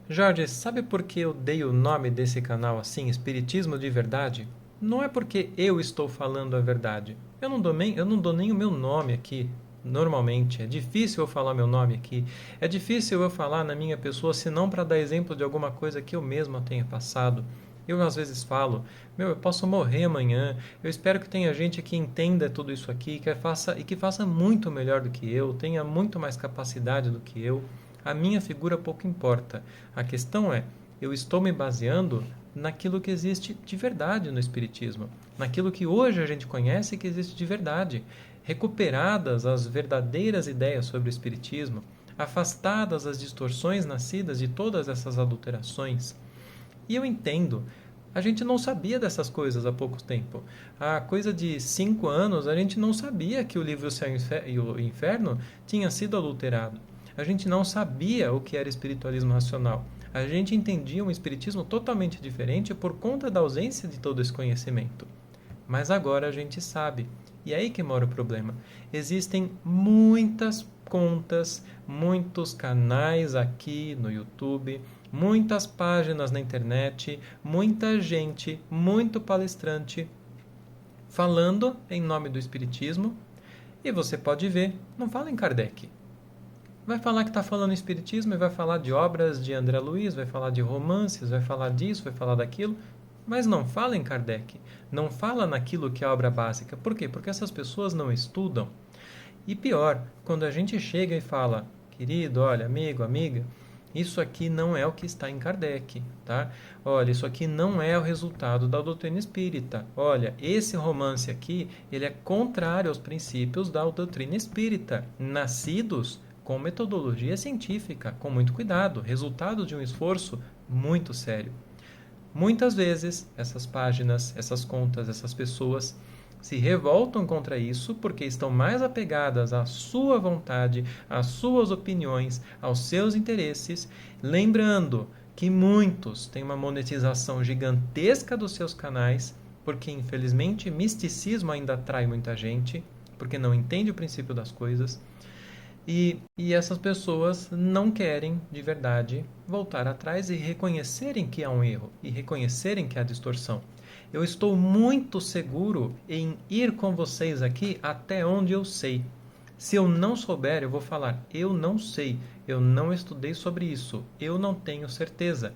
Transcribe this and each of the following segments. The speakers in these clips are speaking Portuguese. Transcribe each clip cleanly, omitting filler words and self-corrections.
Jorge, sabe por que eu dei o nome desse canal assim, Espiritismo de Verdade? Não é porque eu estou falando a verdade. Eu não dou nem o meu nome aqui, normalmente. É difícil eu falar meu nome aqui. É difícil eu falar na minha pessoa, senão para dar exemplo de alguma coisa que eu mesmo tenha passado. Eu às vezes falo, eu posso morrer amanhã. Eu espero que tenha gente que entenda tudo isso aqui, que faça muito melhor do que eu, tenha muito mais capacidade do que eu. A minha figura pouco importa. A questão é, eu estou me baseando naquilo que existe de verdade no Espiritismo, naquilo que hoje a gente conhece que existe de verdade, recuperadas as verdadeiras ideias sobre o Espiritismo, afastadas as distorções nascidas de todas essas adulterações. E eu entendo. A gente não sabia dessas coisas há pouco tempo. Há coisa de 5 anos, a gente não sabia que o livro O Céu e o Inferno tinha sido adulterado. A gente não sabia o que era espiritualismo racional. A gente entendia um espiritismo totalmente diferente por conta da ausência de todo esse conhecimento. Mas agora a gente sabe. E é aí que mora o problema. Existem muitas contas, muitos canais aqui no YouTube, muitas páginas na internet, muita gente, muito palestrante falando em nome do Espiritismo. E você pode ver, não fala em Kardec. Vai falar que está falando em Espiritismo e vai falar de obras de André Luiz, vai falar de romances, vai falar disso, vai falar daquilo, mas não fala em Kardec. Não fala naquilo que é a obra básica. Por quê? Porque essas pessoas não estudam. E pior, quando a gente chega e fala, querido, olha, amigo, amiga, isso aqui não é o que está em Kardec, tá? Olha, isso aqui não é o resultado da doutrina espírita. Olha, esse romance aqui, ele é contrário aos princípios da doutrina espírita, nascidos com metodologia científica, com muito cuidado, resultado de um esforço muito sério. Muitas vezes, essas páginas, essas contas, essas pessoas se revoltam contra isso porque estão mais apegadas à sua vontade, às suas opiniões, aos seus interesses, lembrando que muitos têm uma monetização gigantesca dos seus canais, porque infelizmente misticismo ainda atrai muita gente, porque não entende o princípio das coisas. E essas pessoas não querem, de verdade, voltar atrás e reconhecerem que há um erro e reconhecerem que há distorção. Eu estou muito seguro em ir com vocês aqui até onde eu sei. Se eu não souber, eu vou falar: eu não sei, eu não estudei sobre isso, eu não tenho certeza.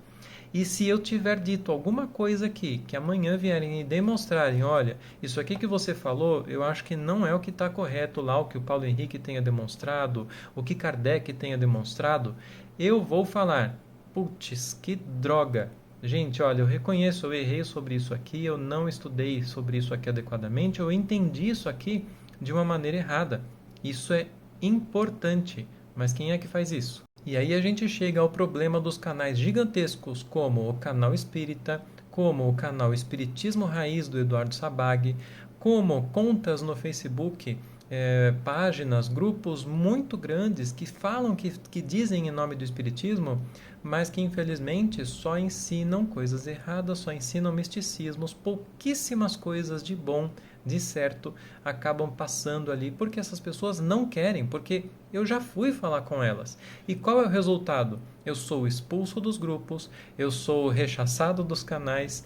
E se eu tiver dito alguma coisa aqui, que amanhã vierem e demonstrarem, olha, isso aqui que você falou, eu acho que não é o que está correto lá, o que o Paulo Henrique tenha demonstrado, o que Kardec tenha demonstrado, eu vou falar, putz, que droga. Gente, olha, eu reconheço, eu errei sobre isso aqui, eu não estudei sobre isso aqui adequadamente, eu entendi isso aqui de uma maneira errada. Isso é importante, mas quem é que faz isso? E aí a gente chega ao problema dos canais gigantescos, como o canal Espírita, como o canal Espiritismo Raiz do Eduardo Sabag, como contas no Facebook, páginas, grupos muito grandes que falam, que dizem em nome do Espiritismo, mas que infelizmente só ensinam coisas erradas, só ensinam misticismos, pouquíssimas coisas de bom, de certo, acabam passando ali, porque essas pessoas não querem, porque eu já fui falar com elas. E qual é o resultado? Eu sou expulso dos grupos, eu sou rechaçado dos canais.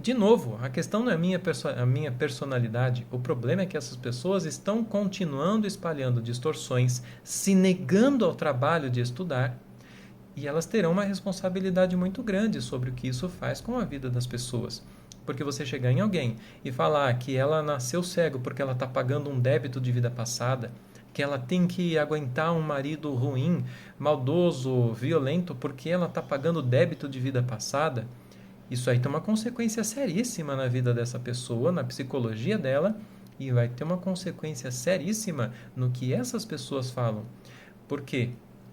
De novo, a questão não é a minha personalidade. O problema é que essas pessoas estão continuando espalhando distorções, se negando ao trabalho de estudar, e elas terão uma responsabilidade muito grande sobre o que isso faz com a vida das pessoas. Porque você chegar em alguém e falar que ela nasceu cego porque ela está pagando um débito de vida passada, que ela tem que aguentar um marido ruim, maldoso, violento, porque ela está pagando débito de vida passada, isso aí tem uma consequência seríssima na vida dessa pessoa, na psicologia dela, e vai ter uma consequência seríssima no que essas pessoas falam. Por quê?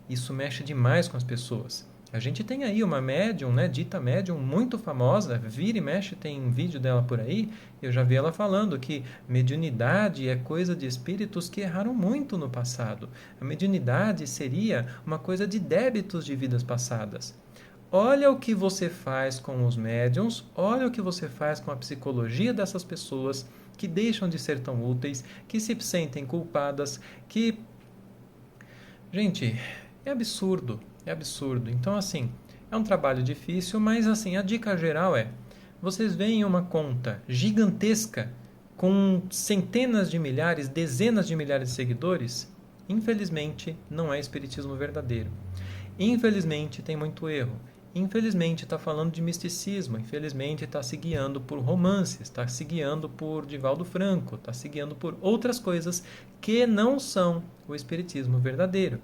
Isso mexe demais com as pessoas. A gente tem aí uma médium, né, dita médium, muito famosa, vira e mexe, tem um vídeo dela por aí, eu já vi ela falando que mediunidade é coisa de espíritos que erraram muito no passado. A mediunidade seria uma coisa de débitos de vidas passadas. Olha o que você faz com os médiums, olha o que você faz com a psicologia dessas pessoas que deixam de ser tão úteis, que se sentem culpadas, que... Gente, é absurdo. É absurdo. Então, assim, é um trabalho difícil, mas assim, a dica geral é: vocês veem uma conta gigantesca com centenas de milhares, dezenas de milhares de seguidores, infelizmente não é espiritismo verdadeiro. Infelizmente tem muito erro. Infelizmente está falando de misticismo, infelizmente está se guiando por romances, está se guiando por Divaldo Franco, está se guiando por outras coisas que não são o espiritismo verdadeiro.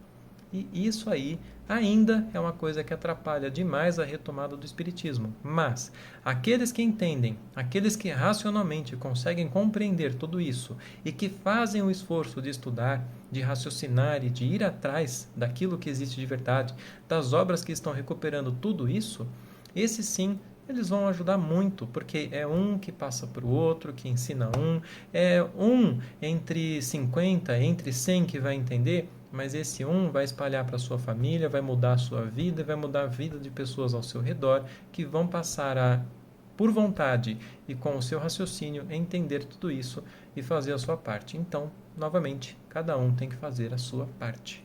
E isso aí ainda é uma coisa que atrapalha demais a retomada do espiritismo. Mas aqueles que entendem, aqueles que racionalmente conseguem compreender tudo isso e que fazem o esforço de estudar, de raciocinar e de ir atrás daquilo que existe de verdade, das obras que estão recuperando tudo isso, esses sim eles vão ajudar muito, porque é um que passa para o outro, que ensina um, é um entre 50, entre 100 que vai entender, mas esse um vai espalhar para a sua família, vai mudar a sua vida, vai mudar a vida de pessoas ao seu redor, que vão passar a, por vontade e com o seu raciocínio, entender tudo isso e fazer a sua parte. Então, novamente, cada um tem que fazer a sua parte.